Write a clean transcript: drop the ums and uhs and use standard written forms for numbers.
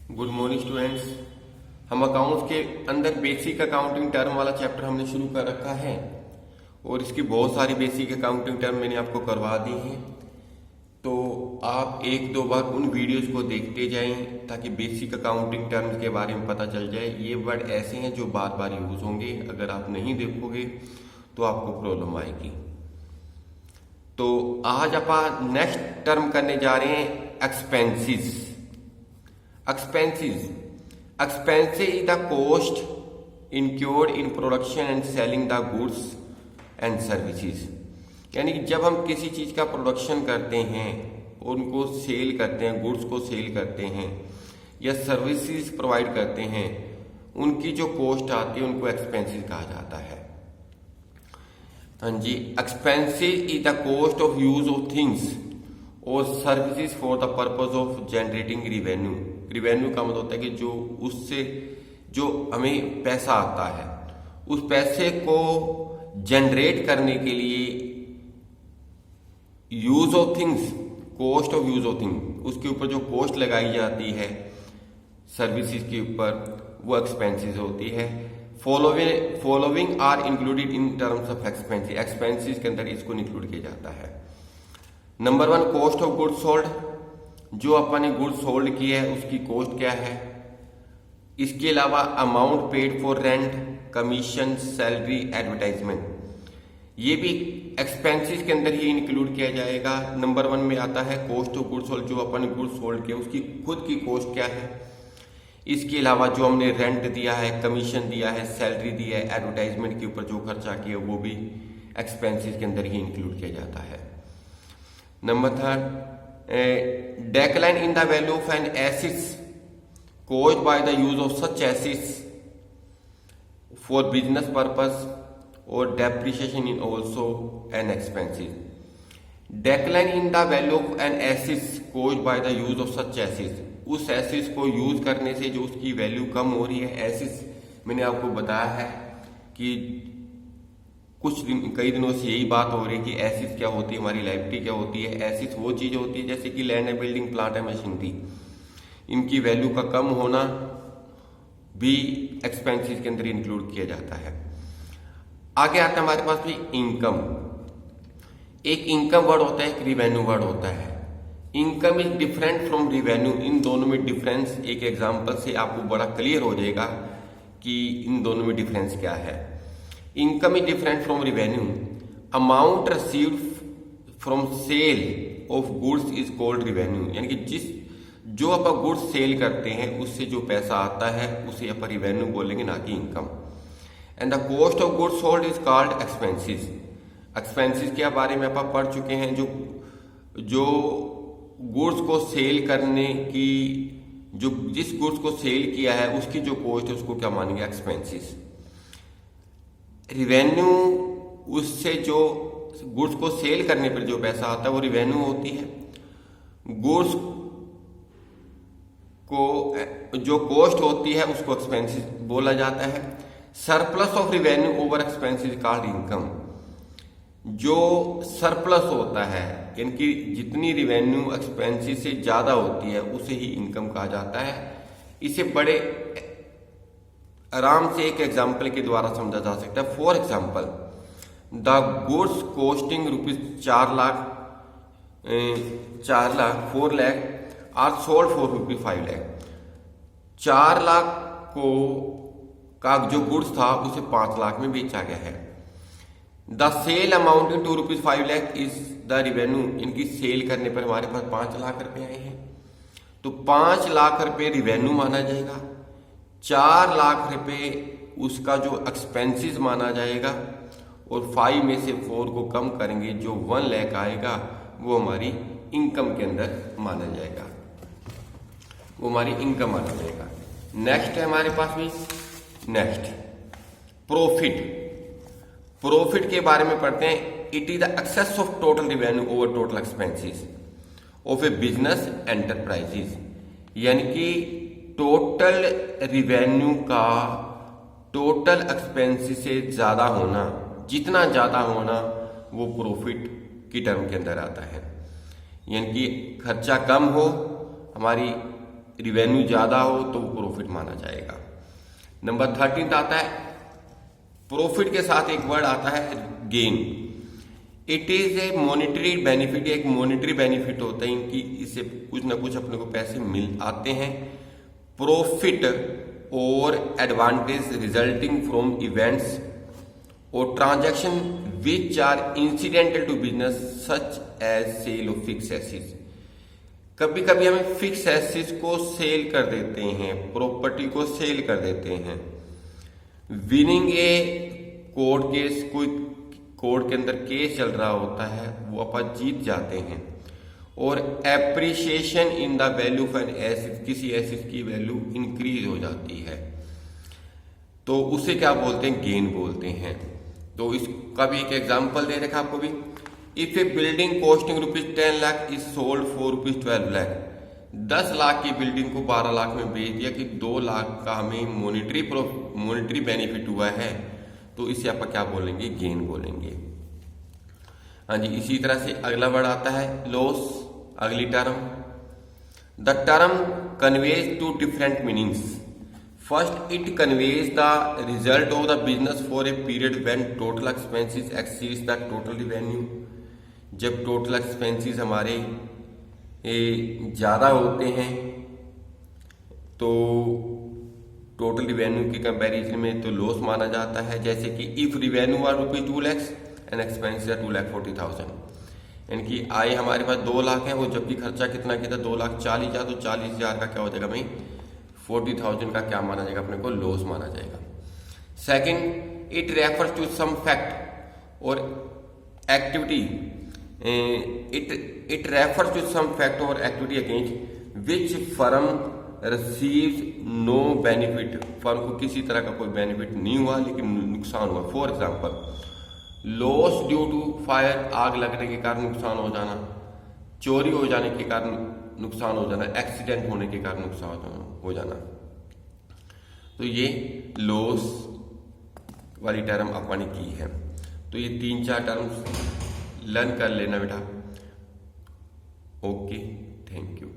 Good morning students. हम accounts के अंदर बेसिक अकाउंटिंग टर्म वाला चैप्टर हमने शुरू कर रखा है और इसकी बहुत सारी बेसिक अकाउंटिंग टर्म मैंने आपको करवा दी हैं। तो आप एक दो बार उन वीडियोस को देखते जाएं ताकि बेसिक अकाउंटिंग टर्म्स के बारे में पता चल जाए। ये वर्ड ऐसे हैं जो बार बार यूज होंगे, अगर आप नहीं देखोगे तो आपको प्रॉब्लम आएगी। तो आज आप नेक्स्ट टर्म करने जा रहे हैं expenses. Expenses is the cost incurred in production and selling the goods and services। यानी कि जब हम किसी चीज का प्रोडक्शन करते हैं, उनको सेल करते हैं, गुड्स को सेल करते हैं या सर्विसेज प्रोवाइड करते हैं, उनकी जो कॉस्ट आती है उनको एक्सपेंसेस कहा जाता है। हाँ जी, expenses is the cost of use of things और services for the purpose of generating revenue. Revenue का मतलब होता है कि जो उससे जो हमें पैसा आता है, उस पैसे को जनरेट करने के लिए use of things, cost of use of thing, उसके ऊपर जो कॉस्ट लगाई जाती है सर्विसेज के ऊपर, वो एक्सपेंसेस होती है। Following are included in terms of expenses. Expenses के अंदर इसको इंक्लूड किया जाता है। Number 1, cost of goods sold. जो अपन ने गुड्स सोल्ड किया है उसकी कॉस्ट क्या है। इसके अलावा amount paid for rent, commission, salary, advertisement, ये भी एक्सपेंसेस के अंदर ही इंक्लूड किया जाएगा। नंबर 1 में आता है कॉस्ट ऑफ गुड्स सोल्ड। जो अपन ने गुड्स सोल्ड किया उसकी खुद की कॉस्ट क्या है। इसके अलावा जो हमने रेंट दिया है, कमीशन दिया है, सैलरी दिया है, एडवर्टाइजमेंट के ऊपर जो खर्चा किया वो भी एक्सपेंसेस के अंदर ही इंक्लूड किया जाता है। Number 3, decline in the value of an assets caused by the use of such assets for business purpose or depreciation is also an expenses। decline in the value of an assets caused by the use of such assets, उस assets को use करने से जो उसकी value कम हो रही है। Assets मैंने आपको बताया है कि कई दिनों से यही बात हो रही है कि एसेट्स क्या होती है, हमारी लायबिलिटी क्या होती है। एसेट्स वो चीज होती है जैसे कि लैंड है, बिल्डिंग, प्लांट है, मशीनरी, इनकी वैल्यू का कम होना भी एक्सपेंसेस के अंदर इंक्लूड किया जाता है। आगे आता है हमारे पास भी इनकम। एक इनकम वर्ड होता है, एक रिवेन्यू वर्ड होता है। Income is different from revenue. इन दोनों में डिफरेंस एक एग्जाम्पल से आपको बड़ा क्लियर हो जाएगा कि इन दोनों में डिफरेंस क्या है। Income is different from revenue. Amount received from sale of goods is called revenue. यानी कि जो अपन गुड्स सेल करते हैं उससे जो पैसा आता है उसे अपन रिवेन्यू बोलेंगे, ना कि income. And the cost of goods sold is called expenses. Expenses के बारे में अपन पढ़ चुके हैं। जो गुड्स को सेल करने की, जो जिस गुड्स को सेल किया है उसकी जो कॉस्ट है उसको क्या मानेंगे, एक्सपेंसेस। रिवेन्यू, उससे जो गुड्स को सेल करने पर जो पैसा आता है वो रिवेन्यू होती है। गुड्स को जो कॉस्ट होती है उसको एक्सपेंसेस बोला जाता है। Surplus of revenue over expenses called income. जो सरप्लस होता है, यानी कि जितनी रिवेन्यू एक्सपेंसेस से ज्यादा होती है उसे ही इनकम कहा जाता है। इसे बड़े आराम से एक एग्जाम्पल के द्वारा समझा जा सकता है। For example, the goods costing ₹4 lakh 4 lakh are sold for ₹5 lakh. 4 lakh का जो गुड्स था उसे 5 लाख में बेचा गया है। The sale amounting to ₹5 lakh is the revenue. इनकी सेल करने पर हमारे पास 5 लाख रुपए आए हैं, तो 5 लाख रुपए रिवेन्यू माना जाएगा। 4 लाख रुपए उसका जो एक्सपेंसेस माना जाएगा और 5 में से 4 को कम करेंगे, जो 1 लाख आएगा वो हमारी इनकम के अंदर माना जाएगा, वो हमारी इनकम माना जाएगा। नेक्स्ट है हमारे पास भी, नेक्स्ट प्रॉफिट। प्रॉफिट के बारे में पढ़ते हैं। It is the excess of total revenue over total expenses of a business enterprises. यानी कि टोटल रिवेन्यू का टोटल एक्सपेंसेस से ज्यादा होना, जितना ज्यादा होना वो प्रॉफिट की टर्म के अंदर आता है। यानी कि खर्चा कम हो, हमारी रिवेन्यू ज्यादा हो तो वो प्रॉफिट माना जाएगा। नंबर 13 आता है प्रॉफिट के साथ एक वर्ड आता है gain. It is a monetary benefit, एक मॉनिटरी बेनिफिट होता है कि इससे कुछ ना कुछ अपने को पैसे मिल आते हैं। प्रॉफिट और एडवांटेज रिजल्टिंग फ्रॉम इवेंट्स और transaction which are incidental to business such as sale of fix assets. कभी कभी हमें फिक्स एसेट्स को सेल कर देते हैं, प्रॉपर्टी को सेल कर देते हैं। विनिंग ए कोर्ट केस, कोई कोर्ट के अंदर केस चल रहा होता है, वो अपन जीत जाते हैं। और appreciation in the value of an asset, किसी एसेट की वैल्यू इंक्रीज हो जाती है तो उसे क्या बोलते हैं, गेन बोलते हैं। तो इसका भी एक एग्जांपल दे रखा आपको भी। If A building costing ₹10 lakh is sold for ₹12 lakh, 10 lakh की बिल्डिंग को 12 लाख में बेच दिया कि 2 लाख का हमें मॉनिटरी बेनिफिट हुआ है, तो इसे आप क्या बोलेंगे, गेन बोलेंगे। हाँ जी, इसी तरह से अगला वर्ड आता है लॉस, अगली term. The term conveys to different meanings. First, it conveys the result of the business for a period when total expenses exceeds the total revenue. जब टोटल एक्सपेंसेस हमारे ज्यादा होते हैं तो टोटल रिवेन्यू के कंपैरिजन में तो लॉस माना जाता है। जैसे कि if revenue are ₹2 lakh and expenses are 2,40,000, यानी कि आय हमारे पास 2 लाख है और जबकि खर्चा कितना किया था, 2,40,000, तो 40,000 का क्या हो जाएगा भाई, 40,000 का क्या माना जाएगा, अपने को लॉस माना जाएगा। Second, it refers to some fact or activity, it refers to some fact or activity against which firm receives no benefit. Firm को किसी तरह का कोई बेनिफिट नहीं हुआ लेकिन नुकसान हुआ। For example, loss due to fire, आग लगने के कारण नुकसान हो जाना, चोरी हो जाने के कारण नुकसान हो जाना, एक्सीडेंट होने के कारण नुकसान हो जाना। तो ये लॉस वाली टर्म अपन ने की है। तो ये 3-4 टर्म्स लर्न कर लेना बेटा। Okay, thank you.